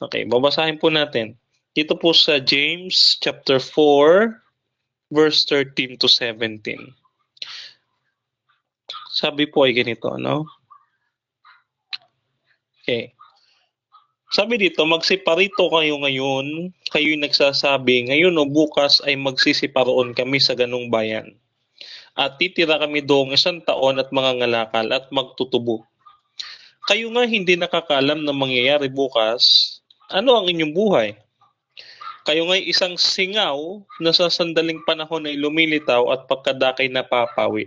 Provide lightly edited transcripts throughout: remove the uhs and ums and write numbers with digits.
Okay, babasahin po natin. Dito po sa James chapter 4, verse 13 to 17. Sabi po ay ganito, no? Okay. Sabi dito, magsiparito kayo ngayon, kayo'y nagsasabi, ngayon o bukas ay magsisiparoon kami sa ganung bayan. At titira kami doong 1 taon at mangangalakal at magtutubo. Kayo nga hindi nakakaalam na mangyayari bukas, ano ang inyong buhay? Kayo nga'y isang singaw na sa sandaling panahon ay lumilitaw at pagkadakay napapawi.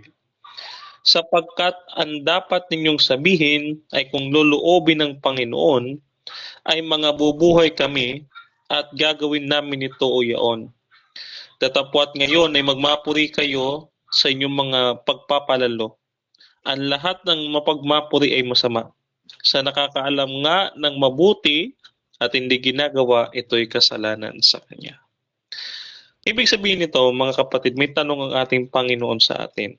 Sapagkat ang dapat ninyong sabihin ay kung loloobin ng Panginoon ay mga bubuhay kami at gagawin namin ito o yaon. Datapwat ngayon ay magmapuri kayo sa inyong mga pagpapalalo. Ang lahat ng mapagmapuri ay masama. Sa nakakaalam nga ng mabuti at hindi ginagawa, ito'y kasalanan sa Kanya. Ibig sabihin nito, mga kapatid, may tanong ang ating Panginoon sa atin.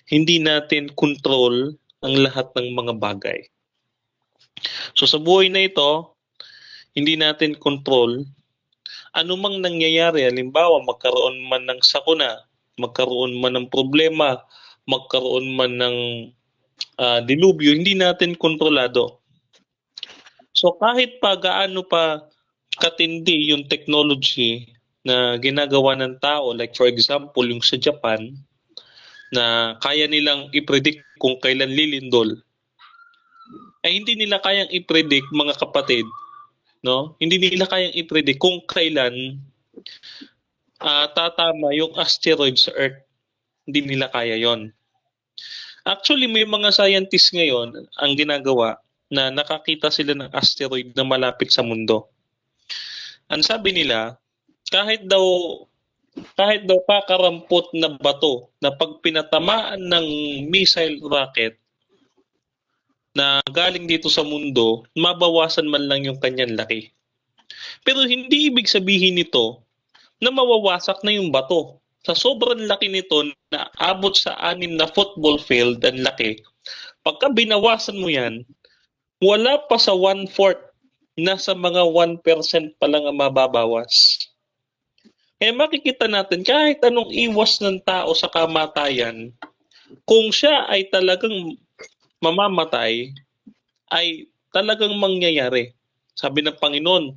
Hindi natin control ang lahat ng mga bagay. So sa buhay na ito, hindi natin control anumang nangyayari. Halimbawa, magkaroon man ng sakuna, magkaroon man ng problema, magkaroon man ng dilubyo, hindi natin kontrolado. So kahit pa gaano pa katindi yung technology na ginagawa ng tao, like for example yung sa Japan, na kaya nilang i-predict kung kailan lilindol, ay hindi nila kayang i-predict, mga kapatid, no? Hindi nila kayang i-predict kung kailan tatama yung asteroid sa Earth. Hindi nila kaya yon. Actually, may mga scientists ngayon ang ginagawa na nakakita sila ng asteroid na malapit sa mundo. Ang sabi nila, kahit daw kakarampot na bato na pag pinatamaan ng missile rocket na galing dito sa mundo, mabawasan man lang yung kanyang laki. Pero hindi ibig sabihin nito na mawawasak na yung bato. Sa sobrang laki nito na abot sa 6 na football field ang laki, pagka binawasan mo yan, wala pa sa 1/4, nasa mga 1% pa lang ang mababawas. Kaya makikita natin kahit anong iwas ng tao sa kamatayan, kung siya ay talagang mamamatay, ay talagang mangyayari. Sabi ng Panginoon,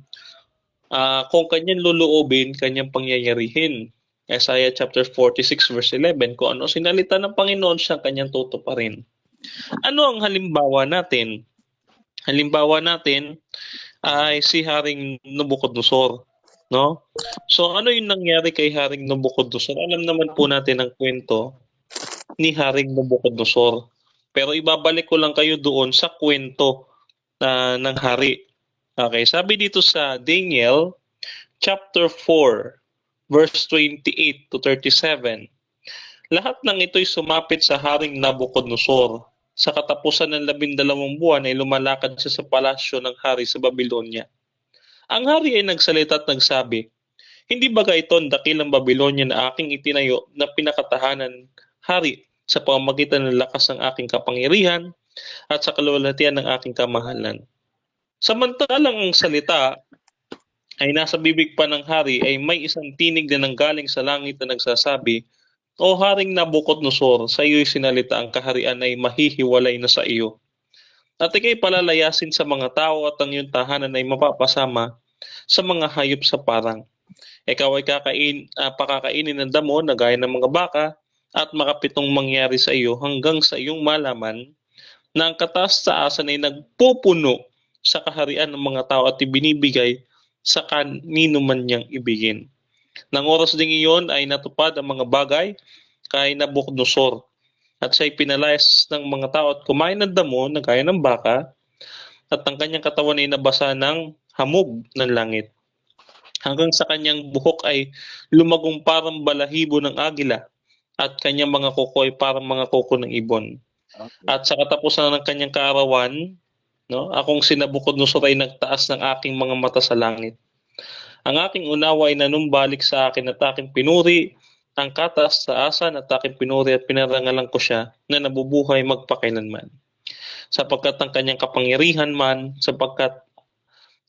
kung kanyang luluobin, kanyang pangyayarihin. Isaiah chapter 46 verse 11, kung ano sinalita ng Panginoon, siya kanyang tutuparin. Ano ang halimbawa natin? Halimbawa natin ay si Haring Nabucodonosor, no? So ano yung nangyari kay Haring Nabucodonosor? Alam naman po natin ang kwento ni Haring Nabucodonosor. Pero ibabalik ko lang kayo doon sa kwento ng hari. Okay, sabi dito sa Daniel chapter 4 verse 28 to 37. Lahat ng ito'y sumapit sa Haring Nabucodonosor. Sa katapusan ng 12 buwan ay lumalakad siya sa palasyo ng hari sa Babylonia. Ang hari ay nagsalita at nagsabi, hindi ba ito ang dakilang Babylonia na aking itinayo na pinakatahanan, hari, sa pamamagitan ng lakas ng aking kapangyarihan at sa kaluwalhatian ng aking kamahalan? Samantalang ang salita ay nasa bibig pa ng hari, ay may isang tinig na nanggaling sa langit na nagsasabi, O Haring Nabucodonosor, sa iyo'y sinalita, ang kaharian ay mahihiwalay na sa iyo. At ikay palalayasin sa mga tao at ang iyong tahanan ay mapapasama sa mga hayop sa parang. Ikaw ay pakakainin ng damo na gaya ng mga baka at makapitong mangyari sa iyo hanggang sa iyong malaman na ang kataas-taasan ay nagpupuno sa kaharian ng mga tao at ibinibigay sa kanino man niyang ibigin. Nang oras ding iyon ay natupad ang mga bagay kay Nabucodonosor at siya'y pinalayas ng mga tao at kumain ng damo na gaya ng baka at ang kanyang katawan ay nabasa ng hamog ng langit. Hanggang sa kanyang buhok ay lumagong parang balahibo ng agila at kanyang mga kuko ay parang mga kuko ng ibon. Okay. At sa katapusan ng kanyang kaarawan, no, akong si Nabucodonosor ay nagtaas ng aking mga mata sa langit. Ang aking unawa ay nanumbalik sa akin at aking pinuri ang kataas-taasan at aking pinuri at pinarangalan ko siya na nabubuhay magpakailanman. Sapagkat ang kanyang kapangyarihan man, sapagkat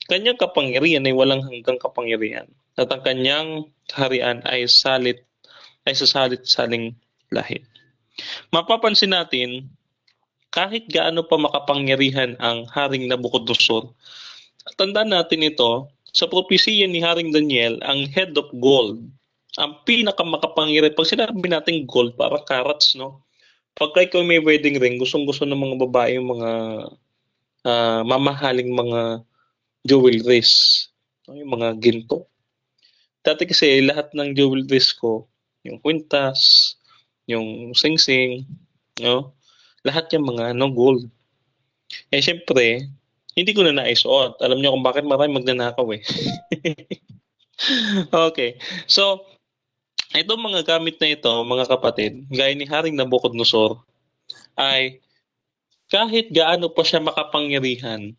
Kanyang kapangyarihan ay walang hanggang kapangyarihan. At ang kanyang kaharian ay sasalit-saling lahit. Mapapansin natin, kahit gaano pa makapangyarihan ang Haring Nabucodonosor, tandaan natin ito, sa propesiya ni Haring Daniel, ang head of gold, ang pinakamakapangyarihan. Pag sinabi natin gold, para carats, no? Pagka ikaw may wedding ring, gustong-gusto ng mga babae yung mga mamahaling mga jewelries, no? Yung mga ginto. Dati kasi lahat ng jewelries ko, yung kwintas, yung singsing, no? Lahat yung mga gold. Eh syempre, hindi ko na naisuot. Alam niyo kung bakit marami magnanakaw eh. Okay. So, itong mga gamit na ito, mga kapatid, gaya ni Haring Nabucodonosor, ay kahit gaano pa siya makapangyarihan,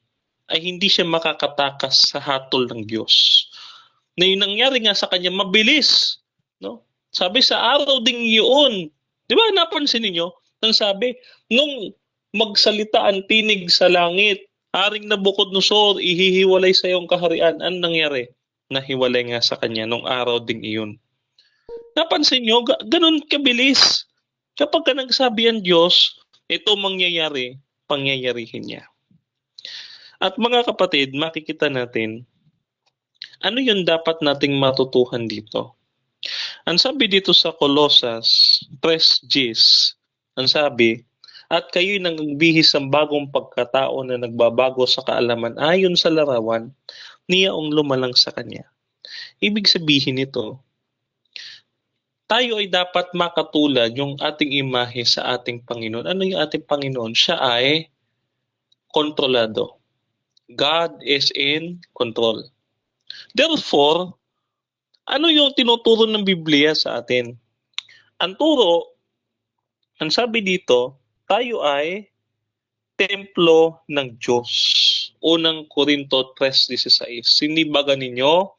ay hindi siya makakatakas sa hatol ng Diyos. Na yung nangyari nga sa kanya, mabilis. No? Sabi sa araw ding yun, di ba napansin ninyo? Nang sabi, nung magsalita ang tinig sa langit, Haring Nabucodonosor, ihihiwalay sa iyong kaharian. Anong nangyari? Nahiwalay nga sa kanya nung araw ding iyon. Napansin nyo, ganun kabilis. Kapag ka nagsabi ang Diyos, ito mangyayari, pangyayarihin niya. At mga kapatid, makikita natin, ano yung dapat nating matutuhan dito? Ang sabi dito sa Colossus 3:10, ang sabi, at kayo'y nangbihis ng bagong pagkatao na nagbabago sa kaalaman ayon sa larawan niyaong lumalang sa Kanya. Ibig sabihin nito, tayo ay dapat makatulad yung ating imahe sa ating Panginoon. Ano yung ating Panginoon? Siya ay kontrolado. God is in control. Therefore, ano yung tinuturo ng Biblia sa atin? Ang turo, ang sabi dito, tayo ay templo ng Diyos. Unang Korinto 3:16. Sinibaga ninyo,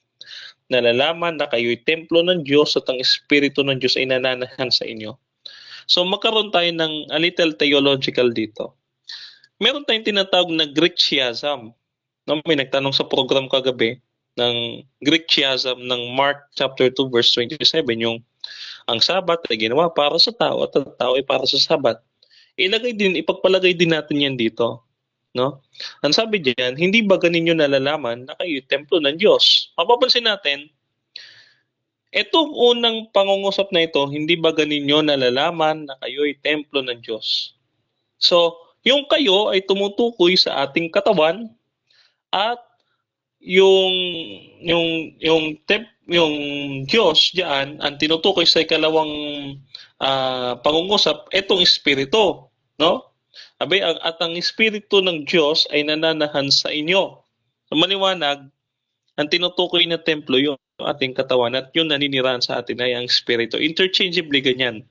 nalalaman na kayo'y templo ng Diyos at ang Espiritu ng Diyos ay nananahan sa inyo. So magkaroon tayo ng a little theological dito. Meron tayong tinatawag na Greek chiasm. No, may nagtanong sa program kagabi ng Greek chiasm ng Mark chapter 2 verse 27, yung ang Sabat ay ginawa para sa tao at ang tao ay para sa Sabat. Ipagpalagay din natin yan dito. No? Ang sabi diyan, hindi ba ganinyo nalalaman na kayo templo ng Diyos? Mapapansin natin, itong unang pangungusap na ito, hindi ba ganinyo nalalaman na kayo'y templo ng Diyos? So, yung kayo ay tumutukoy sa ating katawan at yung yung Diyos diyan ang tinutukoy sa ikalawang pangungusap, etong espiritu, no? Abay, at ang espiritu ng Diyos ay nananahan sa inyo. So, maliwanag, ang tinutukoy na templo yung ating katawan at yung naninirahan sa atin ay ang espiritu. Interchangeably ganyan.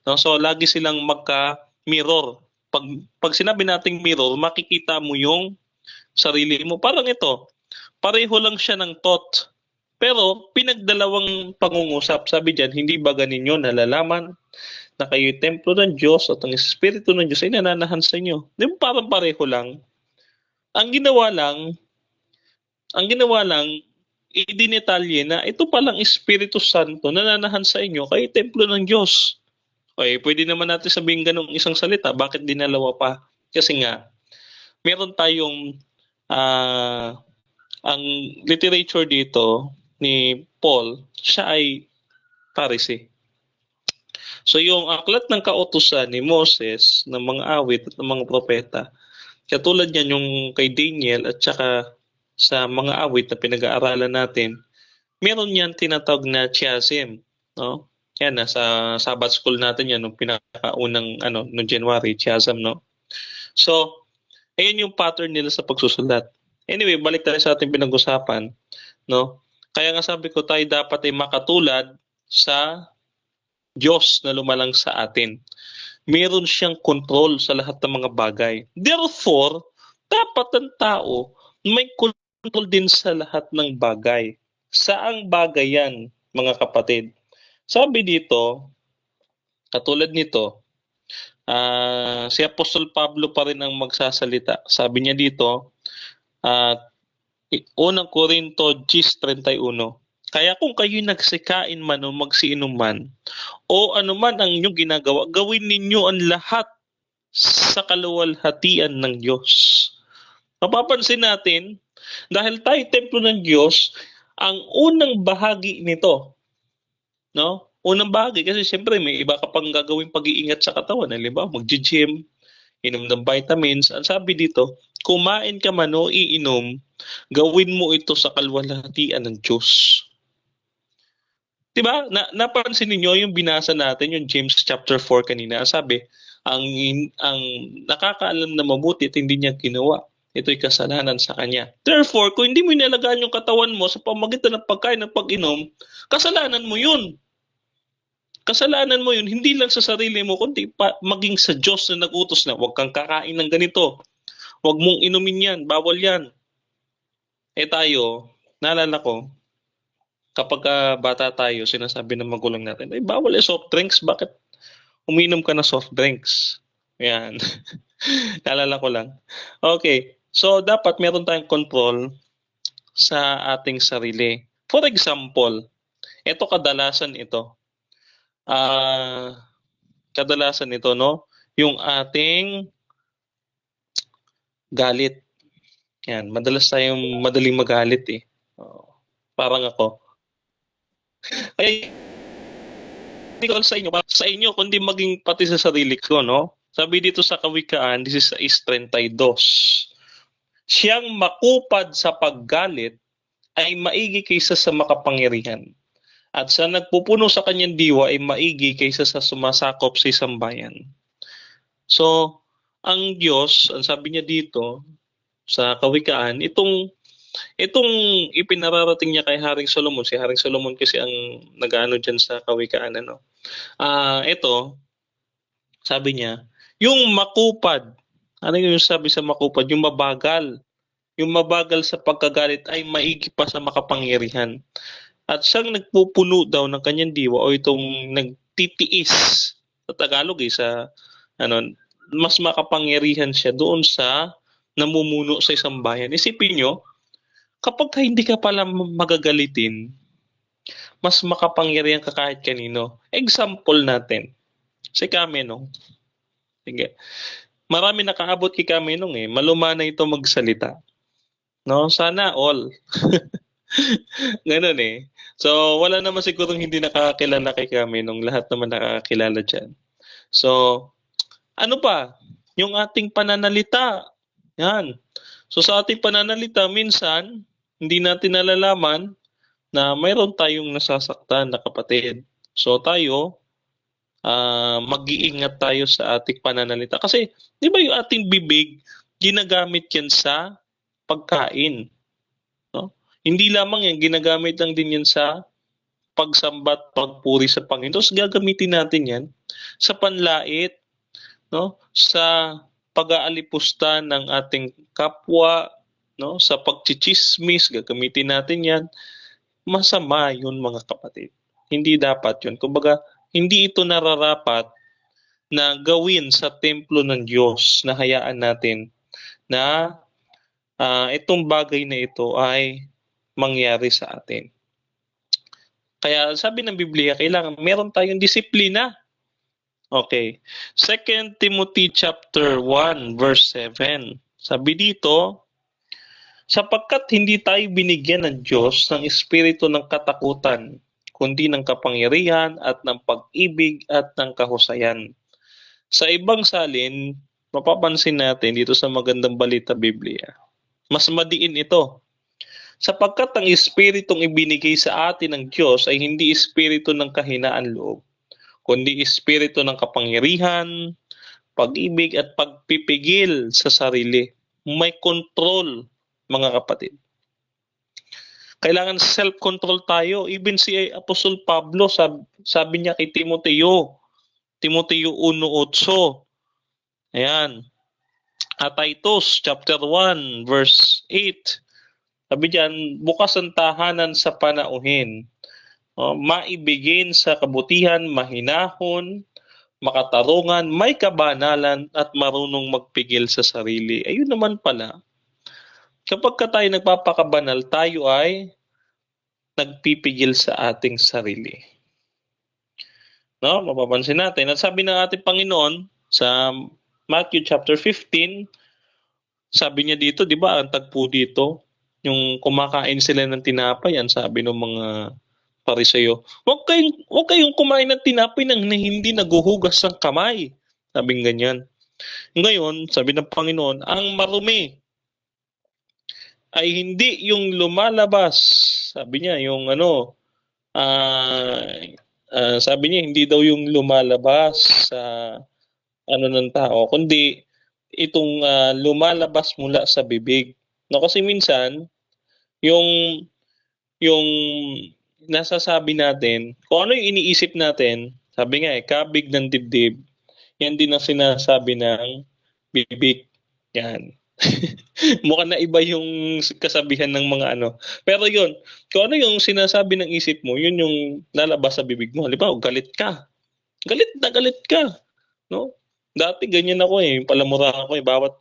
No? So, lagi silang magka-mirror. Pag sinabi nating mirror, makikita mo yung sarili mo. Parang ito, pareho lang siya ng thought. Pero pinagdalawang pangungusap. Sabi diyan, hindi ba ganinyo nalalaman na kayo'y templo ng Diyos at ang Espiritu ng Diyos ay nananahan sa inyo? Di ba parang pareho lang? Ang ginawa lang, idinetalye na ito palang Espiritu Santo nananahan sa inyo, kayo'y templo ng Diyos. Okay, pwede naman natin sabihin ganung isang salita, bakit dinalawa pa? Kasi nga, meron tayong ang literature dito ni Paul, siya ay Pharisee. So yung aklat ng kautusan ni Moses, ng mga awit at ng mga propeta, katulad niyan yung kay Daniel at saka sa mga awit na pinag-aaralan natin, meron yan tinatawag na chiasm, no? Yan, nasa Sabbath school natin yan, nung pinakaunang, nung January, chiasm, no? So, ayun yung pattern nila sa pagsusulat. Anyway, balik tayo sa ating pinag-usapan, no? Kaya nga sabi ko, tayo dapat ay makatulad sa Diyos na lumalang sa atin. Meron siyang control sa lahat ng mga bagay. Therefore, dapat ang tao may control din sa lahat ng bagay. Saang bagay yan, mga kapatid? Sabi dito, katulad nito, si Apostol Pablo pa rin ang magsasalita. Sabi niya dito, Unang Korinto 10:31. Kaya kung kayo nagsikain man o magsiinom man, o anuman ang inyong ginagawa, gawin ninyo ang lahat sa kaluwalhatian ng Diyos. Mapapansin natin, dahil tayo templo ng Diyos, ang unang bahagi nito, no? Unang bahagi kasi siyempre may iba ka pang gagawing pag-iingat sa katawan, halimbawa mag-gym, inom ng vitamins. Ang sabi dito, kumain ka man o iinom, gawin mo ito sa kaluwalhatian ng Diyos. 'Di ba? Napansin niyo yung binasa natin yung James chapter 4 kanina. Sabi, ang nakakaalam na mabuti at hindi niya ginawa, ito'y kasalanan sa kanya. Therefore, kung hindi mo inalagaan yung katawan mo sa pamamagitan ng pagkain ng pag-inom, kasalanan mo 'yun. Kasalanan mo 'yun hindi lang sa sarili mo kundi maging sa Diyos na nag-utos na huwag kang kakain ng ganito. Huwag mong inumin 'yan, bawal 'yan. Tayo, naalala ko, kapag bata tayo, sinasabi ng magulang natin, ay bawal soft drinks, bakit uminom ka ng soft drinks? Yan. Naalala ko lang. Okay, so dapat meron tayong control sa ating sarili. For example, kadalasan ito. Kadalasan ito, no? Yung ating galit. Yan, madalas tayong madaling magalit eh. Parang ako. Kaya hindi ko sa inyo, kundi maging pati sa sarili ko, no? Sabi dito sa Kawikaan, 16:32. Siyang makupad sa paggalit ay maigi kaysa sa makapangyarihan. At sa nagpupuno sa kanyang diwa ay maigi kaysa sa sumasakop sa isang bayan. So, ang Diyos, ang sabi niya dito sa Kawikaan, itong ipinararating niya kay Haring Solomon. Si Haring Solomon kasi ang nag-aano dyan sa Kawikaan. Ito, sabi niya, yung makupad, ano yung sabi sa makupad? Yung mabagal. Yung mabagal sa pagkagalit ay maigi pa sa makapangyarihan. At siyang nagpupuno daw ng kanyang diwa o itong nagtitiis sa Tagalog mas makapangyarihan siya doon sa namumuno sa isang bayan. Isipin nyo, kapag hindi ka pala magagalitin, mas makapangyarihan ka kahit kanino. Example natin, si Kamenong. Sige. Marami nakaabot kay Kamenong eh. Maluma na ito magsalita. No? Sana all. Ganun eh. So, wala naman sigurong hindi nakakakilala kay Kamenong. Lahat naman nakakakilala dyan. So, ano pa? Yung ating pananalita. Yan. So, sa ating pananalita, minsan, hindi natin nalalaman na mayroon tayong nasasaktan na kapatid. So tayo, mag-iingat tayo sa ating pananalita. Kasi, di ba yung ating bibig, ginagamit yan sa pagkain. No? Hindi lamang yan, ginagamit lang din yan sa pagsambat, pagpuri sa Panginoon. So, gagamitin natin yan sa panlait, no? Sa pag-aalipusta ng ating kapwa, no, sa pagchichismis, gagamitin natin 'yan. Masama 'yun mga kapatid. Hindi dapat 'yun. Kumbaga, hindi ito nararapat na gawin sa templo ng Diyos na hayaan natin na itong bagay na ito ay mangyari sa atin. Kaya sabi ng Biblia, kailangan meron tayong disiplina. Okay. 2 Timothy chapter 1 verse 7. Sabi dito, sapagkat hindi tayo binigyan ng Diyos ng espiritu ng katakutan, kundi ng kapangyarihan at ng pag-ibig at ng kahusayan. Sa ibang salin, mapapansin natin dito sa Magandang Balita Biblia, mas madiin ito. Sapagkat ang espiritong ibinigay sa atin ng Diyos ay hindi espiritu ng kahinaan loob, kundi espiritu ng kapangyarihan, pag-ibig at pagpipigil sa sarili. May control, mga kapatid. Kailangan self-control tayo. Even si Apostol Pablo, sabi niya kay Timoteo 1:8. Ayan. At Titus chapter 1 verse 8. Sabi diyan, bukas ang tahanan sa panauhin. Maibigin sa kabutihan, mahinahon, makatarungan, may kabanalan at marunong magpigil sa sarili. Ayun naman pala. Kapag ka tayo nagpapakabanal, tayo ay nagpipigil sa ating sarili. No, mapapansin natin. At sabi ng ating Panginoon sa Matthew chapter 15, sabi niya dito, 'di ba, ang tagpo dito, yung kumakain sila ng tinapay, ang sabi ng mga Pariseo, wag kayong kumain ng tinapay nang hindi naguhugas ng kamay. Sabing ganyan. Ngayon, sabi ng Panginoon, ang marumi ay hindi yung lumalabas. Sabi niya, yung ano, sabi niya, hindi daw yung lumalabas sa ano ng tao, kundi itong lumalabas mula sa bibig. No, kasi minsan, yung yung nasasabi natin, kung ano yung iniisip natin, sabi nga kabig ng dibdib, yan din ang sinasabi ng bibig. Yan. Mukhang na iba yung kasabihan ng mga ano. Pero yun, kung ano yung sinasabi ng isip mo, yun yung lalabas sa bibig mo. Halimbawa, galit ka. Galit na galit ka. No? Dati ganyan ako eh, palamura ako eh. Bawat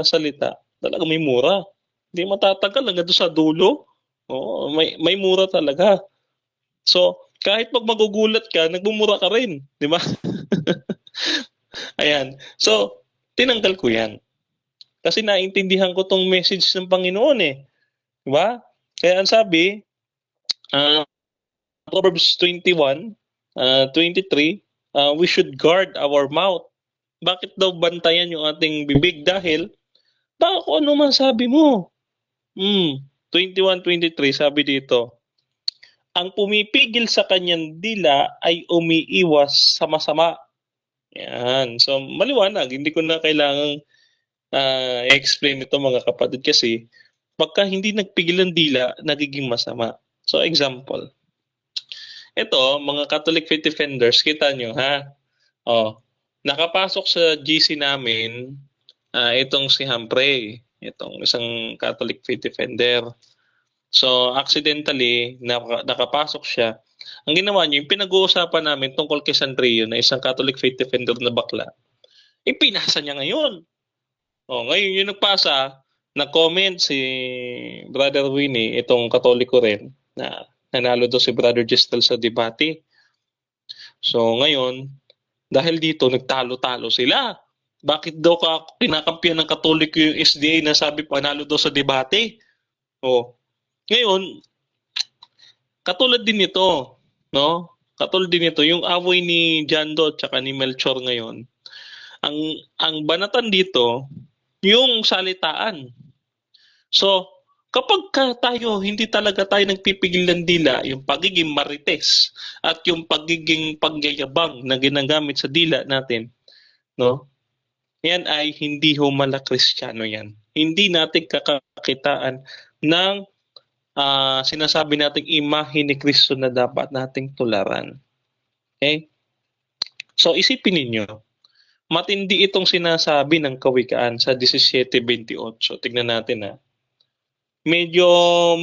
salita, talaga may mura. Hindi matatagal hanggang doon sa dulo. Oo, may mura talaga. So, kahit pag magugulat ka, nagmumura ka rin, di ba? Ayan. So, tinanggal ko 'yan. Kasi naintindihan ko tong message ng Panginoon eh. Di ba? Kaya ang sabi, uh, Proverbs 21, 23, we should guard our mouth. Bakit daw bantayan yung ating bibig? Dahil, baka kung ano man sabi mo. 21:23 sabi dito, ang pumipigil sa kanyang dila ay umiiwas sa masama. Yan. So, maliwanag. Hindi ko na kailangang explain ito mga kapatid kasi pagka hindi nagpigil ng dila, nagiging masama. So, example. Ito, mga Catholic faith defenders, kita nyo ha? Oh, nakapasok sa GC namin itong si Humphrey, itong isang Catholic faith defender. So, accidentally, nakapasok siya. Ang ginawa niya, yung pinag-uusapan namin tungkol kay Sanrio na isang Catholic faith defender na bakla, ipinasa niya ngayon. Ngayon yung nagpasa, nag-comment si Brother Winnie, itong Katoliko rin, na nanalo daw si Brother Gestal sa debate. So ngayon, dahil dito, nagtalo-talo sila. Bakit daw kinakampiyan ng Katoliko yung SDA na sabi panalo daw sa debate? Ngayon, katulad din nito, no? Katulad din nito, yung away ni Jando at saka ni Melchor ngayon, ang banatan dito, yung salitaan. So, kapag tayo, hindi talaga tayo nagpipigil ng dila, yung pagiging marites at yung pagiging pagyayabang na ginagamit sa dila natin, no? Yan ay hindi humala Kristiyano yan. Hindi natin kakakitaan ng sinasabi nating imahe ni Kristo na dapat nating tularan. Okay? So, isipin ninyo, matindi itong sinasabi ng Kawikaan sa 17:28. Tignan natin ha. Medyo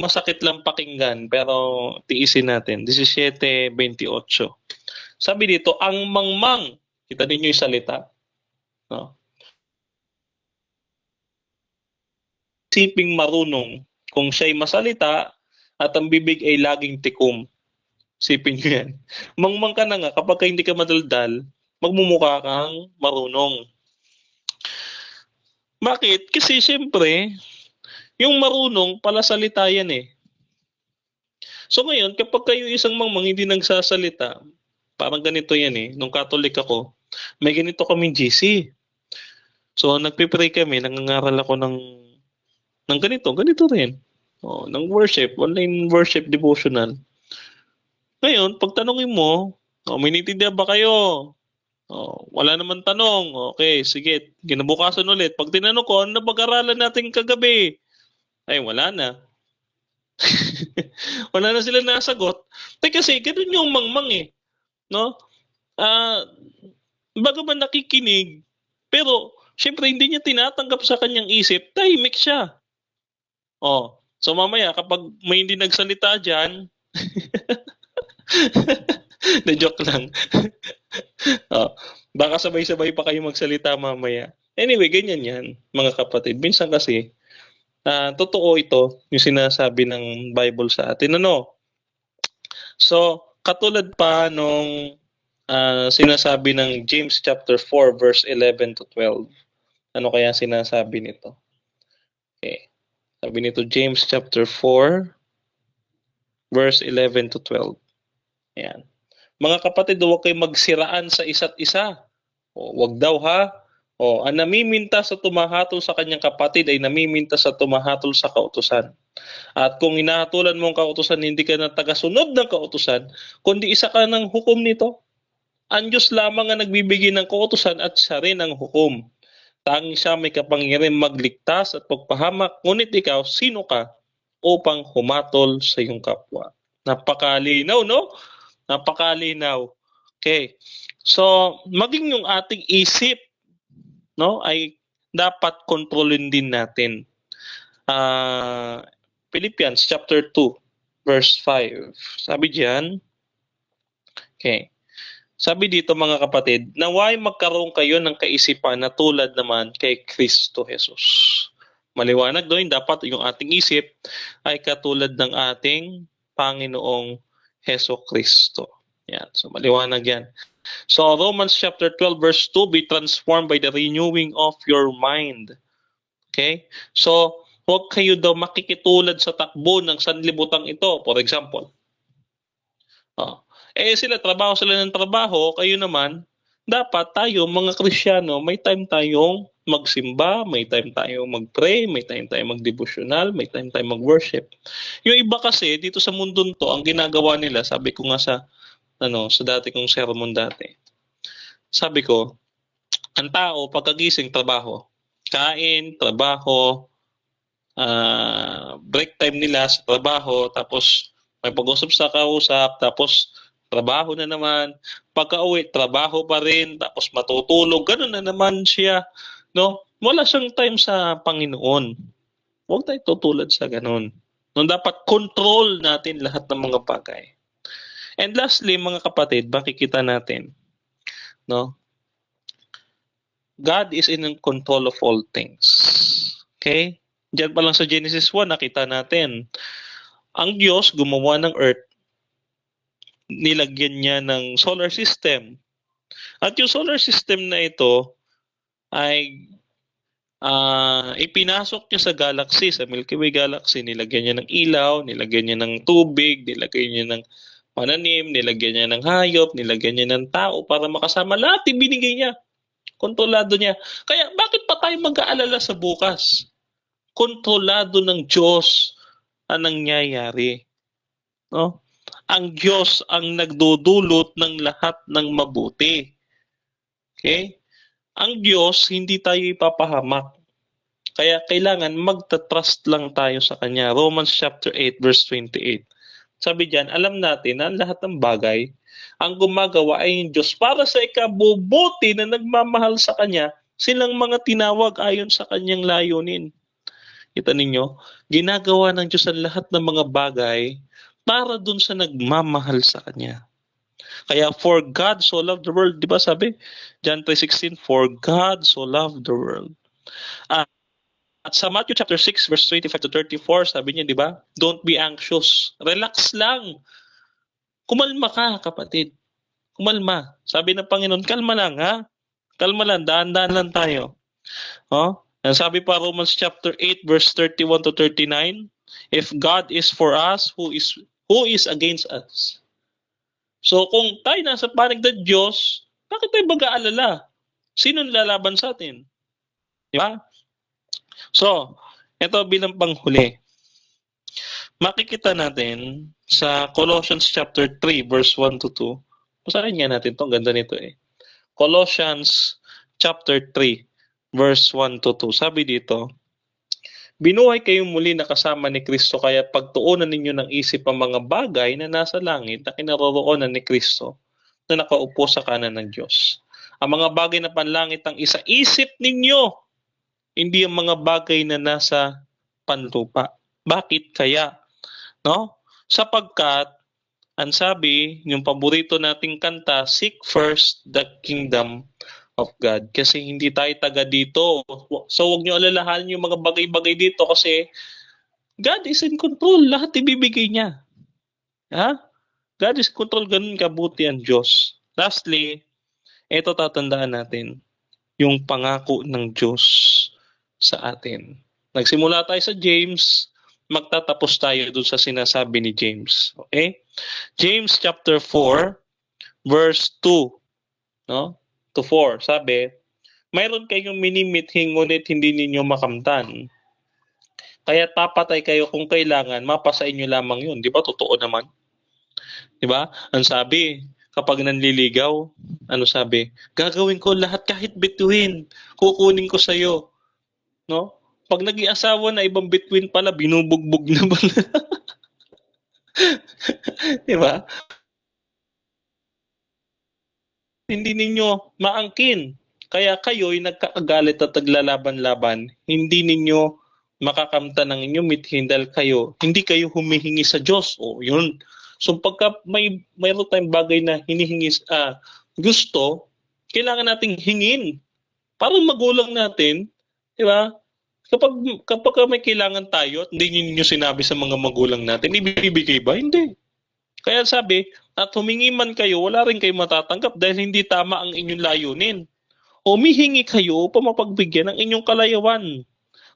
masakit lang pakinggan pero tiisin natin. 17:28. Sabi dito, ang mangmang, kita ninyo yung salita, no? Isiping marunong kung siya'y masalita at ang bibig ay laging tikom. Isipin nyo yan. Mangmang ka na nga kapag hindi ka madaldal, magmumukha kang marunong. Bakit? Kasi siyempre, yung marunong, palasalita yan eh. So ngayon, kapag kayo isang mangmang hindi nagsasalita, parang ganito yan eh. Nung Catholic ako, may ganito kaming GC. So nagpipray kami, nangangaral ako ng ganito rin. Ng worship, online worship devotional. Ngayon, pag tanongin mo, may naiintindihan ba kayo? Wala naman tanong. Okay, sige. Kinabukasan ulit. Pag tinanong ko, ano na pag-aralan natin kagabi? Ay, wala na. Wala na sila nasagot. Kasi ganun yung mangmang eh. No? Baga man nakikinig, pero syempre hindi niya tinatanggap sa kanyang isip, tahimik siya. So mamaya kapag may hindi nagsalita dyan, na joke lang. Baka sabay-sabay pa kayo magsalita mamaya. Anyway, ganyan yan, mga kapatid. Minsan kasi, totoo ito, yung sinasabi ng Bible sa atin. Ano? So, katulad pa nung sinasabi ng James chapter 4 verse 11 to 12. Ano kaya sinasabi nito? Okay. Sabi nito James chapter 4 verse 11 to 12. Ayan. Mga kapatid, huwag kayong magsiraan sa isa't isa. O, wag daw ha. O, ang namiminta sa tumahatol sa kanyang kapatid ay namiminta sa tumahatol sa kautusan. At kung hinahatulan mo ang kautusan, hindi ka na tagasunod ng kautusan, kundi isa ka ng hukom nito. Ang Diyos lamang ang nagbibigay ng kautusan at siya rin ang hukom. Tanging siya may kapangyarihan magligtas at pagpahamak, ngunit ikaw, sino ka upang humatol sa iyong kapwa? Napakalinaw, no? Napakalinaw. Okay. So, maging yung ating isip, no, ay dapat kontrolin din natin. Philippians chapter 2, verse 5. Sabi diyan, okay. Sabi dito mga kapatid, naway magkaroon kayo ng kaisipan na tulad naman kay Kristo Jesus. Maliwanag doon, dapat yung ating isip ay katulad ng ating Panginoong Heso Kristo. Yan. So maliwanag yan. So Romans chapter 12 verse 2, be transformed by the renewing of your mind. Okay? So huwag kayo daw makikitulad sa takbo ng sanlibutang ito. For example, sila sila ng trabaho, kayo naman, dapat tayo mga Kristiyano, may time tayong magsimba, may time tayong mag-pray, may time tayong mag-devotional, may time tayong mag-worship. Yung iba kasi dito sa mundo to, ang ginagawa nila, sabi ko nga sa dati kong sermon dati. Sabi ko, ang tao pagkagising trabaho, kain, trabaho, break time nila sa trabaho, tapos may pag-usap sa kausap, tapos trabaho na naman. Pagka-uwi, trabaho pa rin, tapos matutulog. Ganun na naman siya. No? Wala siyang time sa Panginoon. Huwag tayo tutulad sa ganun. No, dapat control natin lahat ng mga bagay. And lastly, mga kapatid, makikita natin, no? God is in control of all things. Okay? Diyan pa lang sa Genesis 1, nakita natin, ang Diyos gumawa ng earth, nilagyan niya ng solar system. At yung solar system na ito ay ipinasok niya sa galaxy, sa Milky Way galaxy. Nilagyan niya ng ilaw, nilagyan niya ng tubig, nilagyan niya ng pananim, nilagyan niya ng hayop, nilagyan niya ng tao para makasama lahat. Ibinigay niya. Kontrolado niya. Kaya bakit pa tayo mag-aalala sa bukas? Kontrolado ng Diyos ang nangyayari. No? Ang Diyos ang nagdudulot ng lahat ng mabuti. Okay? Ang Diyos, hindi tayo ipapahamak. Kaya kailangan magta-trust lang tayo sa Kanya. Romans chapter 8 verse 28. Sabi diyan, alam natin na lahat ng bagay, ang gumagawa ay yung Diyos para sa ikabubuti na nagmamahal sa Kanya, silang mga tinawag ayon sa Kanyang layunin. Kita ninyo, ginagawa ng Diyos ang lahat ng mga bagay para dun sa nagmamahal sa Kanya. Kaya, for God so loved the world, di ba sabi? John 3:16, for God so loved the world. At sa Matthew chapter 6, verse 25 to 34, sabi niya, di ba? Don't be anxious. Relax lang. Kumalma ka, kapatid. Kumalma. Sabi ng Panginoon, kalma lang, ha? Kalma lang, daan-daan lang tayo. And sabi pa Romans chapter 8, verse 31 to 39, if God is for us, who is against us? So kung tayo nasa panig ng Diyos, bakit tayo mag-aalala? Sino lalaban sa atin? Di ba? So, ito bilang panghuli. Makikita natin sa Colossians chapter 3 verse 1 to 2. Basahin nga natin 'tong ganda nito eh. Colossians chapter 3 verse 1 to 2. Sabi dito, binuhay kayong muli na kasama ni Kristo, kaya pagtuunan ninyo ng isip ang mga bagay na nasa langit na kinaroroonan ni Kristo na nakaupo sa kanan ng Diyos. Ang mga bagay na panlangit ang isa-isip ninyo, hindi ang mga bagay na nasa panlupa. Bakit kaya? No? Sapagkat, ang sabi, yung paborito nating kanta, seek first the kingdom of God. Kasi hindi tayo taga dito. So huwag niyo alalahanin yung mga bagay-bagay dito kasi God is in control. Lahat ibibigay niya. Ha? God is in control. Ganun kabuti ang Diyos. Lastly, ito tatandaan natin. Yung pangako ng Diyos sa atin. Nagsimula tayo sa James, magtatapos tayo dun sa sinasabi ni James. Okay? James chapter 4, verse 2, no? To 4, sabi, mayroon kayong minimithing ngunit hindi ninyo makamtan. Kaya papatay kayo kung kailangan, mapasa inyo lamang yun. Di ba? Totoo naman. Di ba? Ang sabi, kapag nanliligaw, ano sabi? Gagawin ko lahat kahit bituin. Kukunin ko sa'yo. No? Pag nag-iasawa na ibang bituin pala, binubugbog na pala. Di ba? Hindi ninyo maangkin. Kaya kayo'y nagkakagalit at naglalaban-laban. Hindi ninyo makakamta ng inyong mithin dahil hindi kayo humihingi sa Diyos. O, yun. So pagka mayroon tayong bagay na hinihingi gusto, kailangan nating hingin. Parang magulang natin, di ba? Kapag kapag may kailangan tayo at hindi niyo sinabi sa mga magulang natin, ibibigay ba? Hindi. Kaya sabi, at humingi man kayo, wala rin kayo matatanggap dahil hindi tama ang inyong layunin. Humihingi kayo upang mapagbigyan ng inyong kalayawan.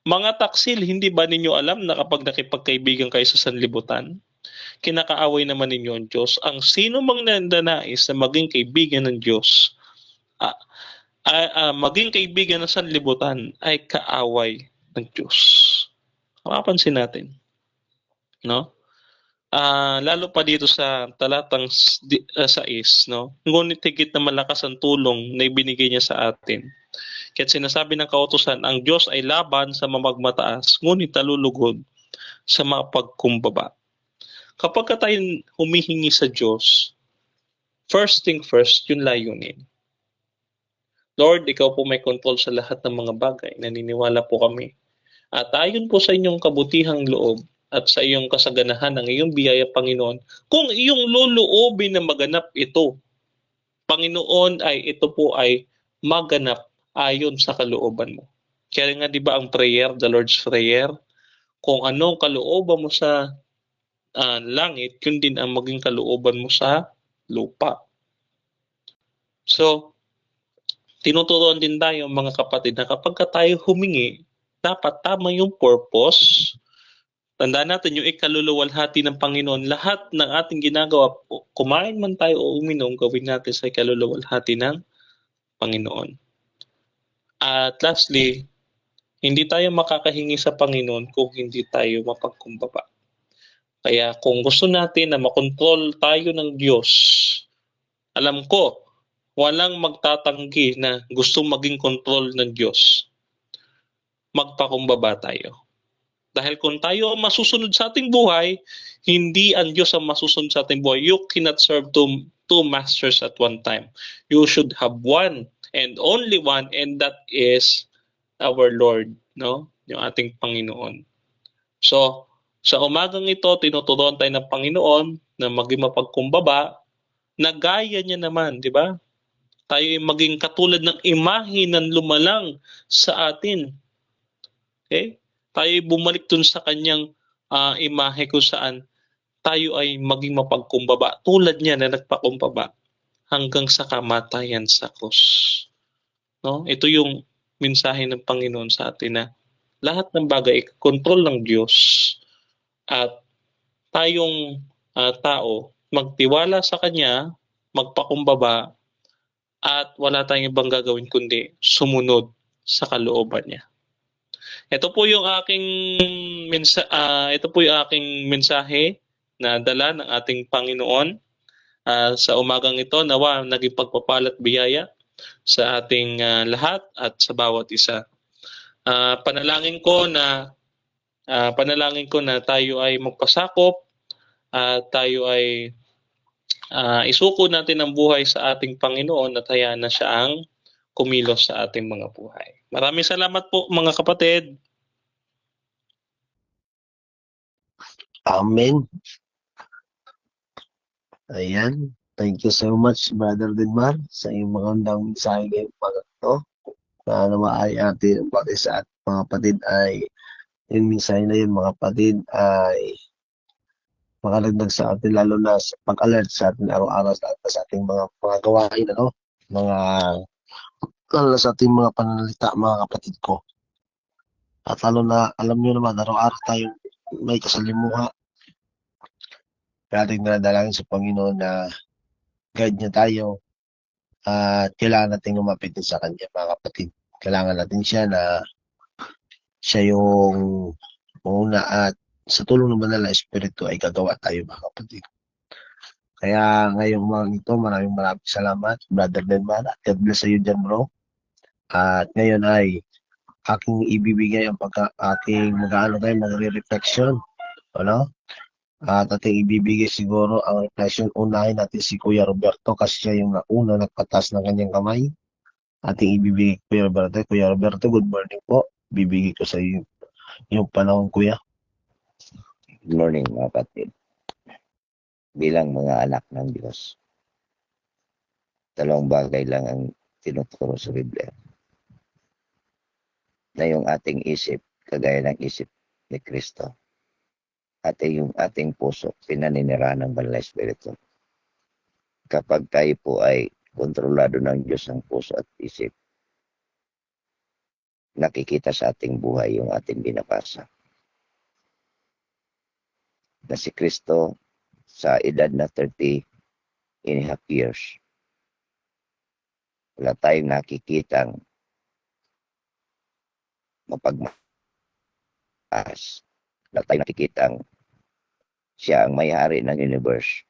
Mga taksil, hindi ba ninyo alam na kapag nakipagkaibigan kayo sa sanlibutan, kinakaaway naman ninyo ang Diyos? Ang sino mang nandanais na maging kaibigan ng Diyos, maging kaibigan ng sanlibutan ay kaaway ng Diyos. Mapapansin natin, no? Lalo pa dito sa talatang 6, no? Ngunit higit na malakas ang tulong na ibinigay niya sa atin. Kaya sinasabi ng kautusan, ang Diyos ay laban sa mamagmataas, ngunit nalulugod sa mapagkumbaba. Kapag tayo humihingi sa Diyos, first thing first, yung layunin. Lord, ikaw po may control sa lahat ng mga bagay. Naniniwala po kami. At ayon po sa inyong kabutihang loob, at sa iyong kasaganahan ng iyong biyaya, Panginoon, kung iyong luluobin na maganap ito, Panginoon, ito po ay maganap ayon sa kalooban mo. Kaya nga 'di ba ang prayer, the Lord's Prayer, kung anong kalooban mo sa langit, yun din ang maging kalooban mo sa lupa. So, tinuturuan din tayo mga kapatid na kapag tayo humingi, dapat tama yung purpose. Tandaan natin yung ikaluluwalhati ng Panginoon. Lahat ng ating ginagawa, kumain man tayo o uminom, gawin natin sa ikaluluwalhati ng Panginoon. At lastly, hindi tayo makakahingi sa Panginoon kung hindi tayo mapagkumbaba. Kaya kung gusto natin na makontrol tayo ng Diyos, alam ko, walang magtatanggi na gusto maging control ng Diyos. Magpakumbaba tayo. Dahil kung tayo ang masusunod sa ating buhay, hindi ang Diyos ang masusunod sa ating buhay. You cannot serve two masters at one time. You should have one and only one, and that is our Lord, no? Yung ating Panginoon. So, sa umagang ito, tinuturuan tayo ng Panginoon na maging mapagkumbaba, na gaya niya naman, di ba? Tayo ay maging katulad ng imahe ng lumalang sa atin. Okay? Tayo ay bumalik dun sa kanyang imahe kung saan tayo ay maging mapagkumbaba tulad niya na nagpakumbaba hanggang sa kamatayan sa krus. No? Ito yung mensahe ng Panginoon sa atin na lahat ng bagay kontrol ng Diyos at tayong tao magtiwala sa Kanya, magpakumbaba at wala tayong ibang gagawin kundi sumunod sa kalooban niya. Ito po yung aking mensahe na dala ng ating Panginoon sa umagang ito. Nawa naging pagpapalat biyaya sa ating lahat at sa bawat isa. Panalangin ko na tayo ay magpasakop at tayo ay isuko natin ang buhay sa ating Panginoon at hayaan na siya ang kumilos sa ating mga buhay. Maraming salamat po mga kapatid. Amen. Ayan. Thank you so much, Brother Denmar, sa iyong magandang mensahe ngayong umaga ito. Na nawaay atin ang pati sa at mga kapatid ay yung mensahe na yun mga kapatid ay makalagdag sa atin lalo na sa pag-alert sa atin araw-araw sa ating mga gawain, ano? Mga lalo na sa ating mga pananalita, mga kapatid ko. At lalo na, alam nyo naman, araw-araw tayong may kasalimuha. Kaya ating nanadalangin sa Panginoon na guide niya tayo at kailangan natin lumapit din sa Kanya, mga kapatid. Kailangan natin siya na siya yung una at sa tulong naman ng Espiritu ay gagawa tayo, mga kapatid. Kaya ngayong umaga ito, maraming salamat, Brother Denman. At God bless sa iyo dyan, bro. At ngayon ay aking ibibigay ang ating magre-reflection. Ano? At ating ibibigay siguro ang reflection. Unahin natin si Kuya Roberto kasi siya yung nauna nagpatas ng kanyang kamay. Ating ibibigay Kuya Roberto. Kuya Roberto, good morning po. Bibigay ko sa iyo yung panahon, Kuya. Good morning mga kapatid. Bilang mga anak ng Diyos, dalawang bagay lang ang tinuturo sa Biblia. Na yung ating isip, kagaya ng isip ni Kristo, at yung ating puso, pinaninirahan ng Banal na Espiritu. Kapag tayo po ay kontrolado ng Diyos ang puso at isip, nakikita sa ating buhay yung ating binabasa. Na si Kristo sa edad na 30.5 years, wala tayong nakikitang mapagmataas. Wala tayong nakikitang siya ang may-ari ng universe.